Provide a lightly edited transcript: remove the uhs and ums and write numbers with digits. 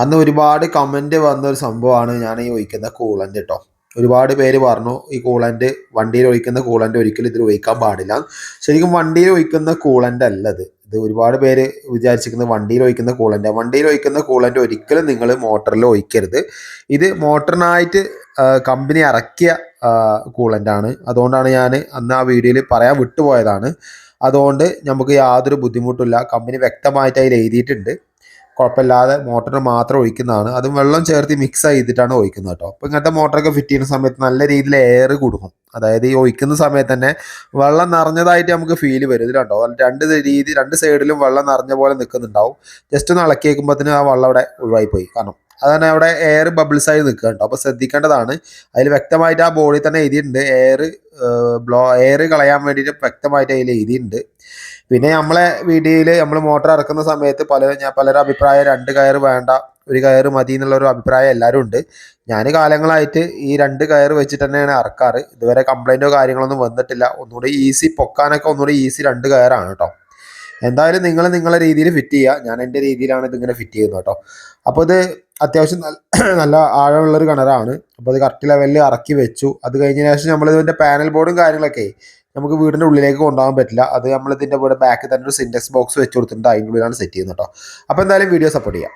അന്ന് ഒരുപാട് കമൻറ്റ് വന്നൊരു സംഭവമാണ് ഞാൻ ഈ ഒഴിക്കുന്ന കൂളൻ്റ് കേട്ടോ. ഒരുപാട് പേര് പറഞ്ഞു ഈ കൂളൻ്റ് വണ്ടിയിൽ ഒഴിക്കുന്ന കൂളൻ്റ് ഒരിക്കലും ഇതിൽ ഒഴിക്കാൻ പാടില്ല. ശരിക്കും വണ്ടിയിൽ ഒഴിക്കുന്ന കൂളൻ്റ് അല്ല ഇത്. ഇത് ഒരുപാട് പേര് വിചാരിച്ചിരിക്കുന്നത് വണ്ടിയിൽ ഒഴിക്കുന്ന കൂളൻ്റ്. വണ്ടിയിൽ ഒഴിക്കുന്ന കൂളൻ്റ് ഒരിക്കലും നിങ്ങൾ മോട്ടറിൽ ഒഴിക്കരുത്. ഇത് മോട്ടറിനായിട്ട് കമ്പനി ഇറക്കിയ കൂളൻ്റാണ്. അതുകൊണ്ടാണ് ഞാൻ അന്ന് ആ വീഡിയോയിൽ പറയാൻ വിട്ടുപോയതാണ്. അതുകൊണ്ട് നമുക്ക് യാതൊരു ബുദ്ധിമുട്ടില്ല. കമ്പനി വ്യക്തമായിട്ട് അതിൽ എഴുതിയിട്ടുണ്ട്. കുഴപ്പമില്ലാതെ മോട്ടറിന് മാത്രം ഒഴിക്കുന്നതാണ്. അതും വെള്ളം ചേർത്ത് മിക്സ് ചെയ്തിട്ടാണ് ഒഴിക്കുന്നത് കേട്ടോ. അപ്പോൾ ഇങ്ങനത്തെ മോട്ടറൊക്കെ ഫിറ്റ് ചെയ്യുന്ന സമയത്ത് നല്ല രീതിയിൽ എയർ കൊടുക്കും. അതായത് ഈ ഒഴിക്കുന്ന സമയത്ത് തന്നെ വെള്ളം നിറഞ്ഞതായിട്ട് നമുക്ക് ഫീൽ വരും. ഇത് കണ്ടോ, രണ്ട് സൈഡിലും വെള്ളം നിറഞ്ഞ പോലെ നിൽക്കുന്നുണ്ടാവും. ജസ്റ്റ് ഒന്ന് ഇളക്കി വയ്ക്കുമ്പോഴത്തേന് ആ വെള്ളം അവിടെ ഒഴിവായി പോയി. കാരണം അതാണ് അവിടെ എയർ ബബിൾസായി നിൽക്കുക കേട്ടോ. അപ്പോൾ ശ്രദ്ധിക്കേണ്ടതാണ്. അതിൽ വ്യക്തമായിട്ട് ആ ബോർഡിൽ തന്നെ എഴുതിയിട്ടുണ്ട് എയർ കളയാൻ വേണ്ടിയിട്ട് വ്യക്തമായിട്ട് അതിൽ എഴുതിയിട്ടുണ്ട്. പിന്നെ നമ്മളെ വീഡിയോയിൽ നമ്മൾ മോട്ടർ ഇറക്കുന്ന സമയത്ത് പലരുടെ അഭിപ്രായം 2 കയർ വേണ്ട, 1 കയർ മതി എന്നുള്ളൊരു അഭിപ്രായം എല്ലാവരും ഉണ്ട്. ഞാൻ കാലങ്ങളായിട്ട് ഈ 2 കയർ വെച്ചിട്ട് തന്നെയാണ് ഇറക്കാറ്. ഇതുവരെ കംപ്ലൈൻറ്റോ കാര്യങ്ങളൊന്നും വന്നിട്ടില്ല. ഒന്നുകൂടി ഈസി പൊക്കാനൊക്കെ ഒന്നുകൂടി ഈസി 2 കയറാണ് കേട്ടോ. എന്തായാലും നിങ്ങൾ നിങ്ങളുടെ രീതിയിൽ ഫിറ്റ് ചെയ്യുക. ഞാൻ എൻ്റെ രീതിയിലാണ് ഇതിങ്ങനെ ഫിറ്റ് ചെയ്യുന്നത് കേട്ടോ. അപ്പോൾ ഇത് അത്യാവശ്യം നല്ല ആഴമുള്ളൊരു കിണറാണ്. അപ്പോൾ അത് കറക്റ്റ് ലെവലിൽ ഇറക്കി വെച്ചു. അത് കഴിഞ്ഞതിന് ശേഷം നമ്മൾ ഇതിൻ്റെ പാനൽ ബോർഡും കാര്യങ്ങളൊക്കെ നമുക്ക് വീടിൻ്റെ ഉള്ളിലേക്ക് കൊണ്ടുപോകാൻ പറ്റില്ല. അത് നമ്മൾ ഇതിൻ്റെ കൂടെ ബാക്കിൽ തന്നെ ഒരു സിൻഡെക്സ് ബോക്സ് വെച്ച് കൊടുത്തിട്ടുണ്ട്. അതിൻ്റെ ഉള്ളിലാണ് സെറ്റ് ചെയ്യുന്നത് കേട്ടോ. അപ്പോൾ എന്തായാലും വീഡിയോ സപ്പോർട്ട് ചെയ്യാം.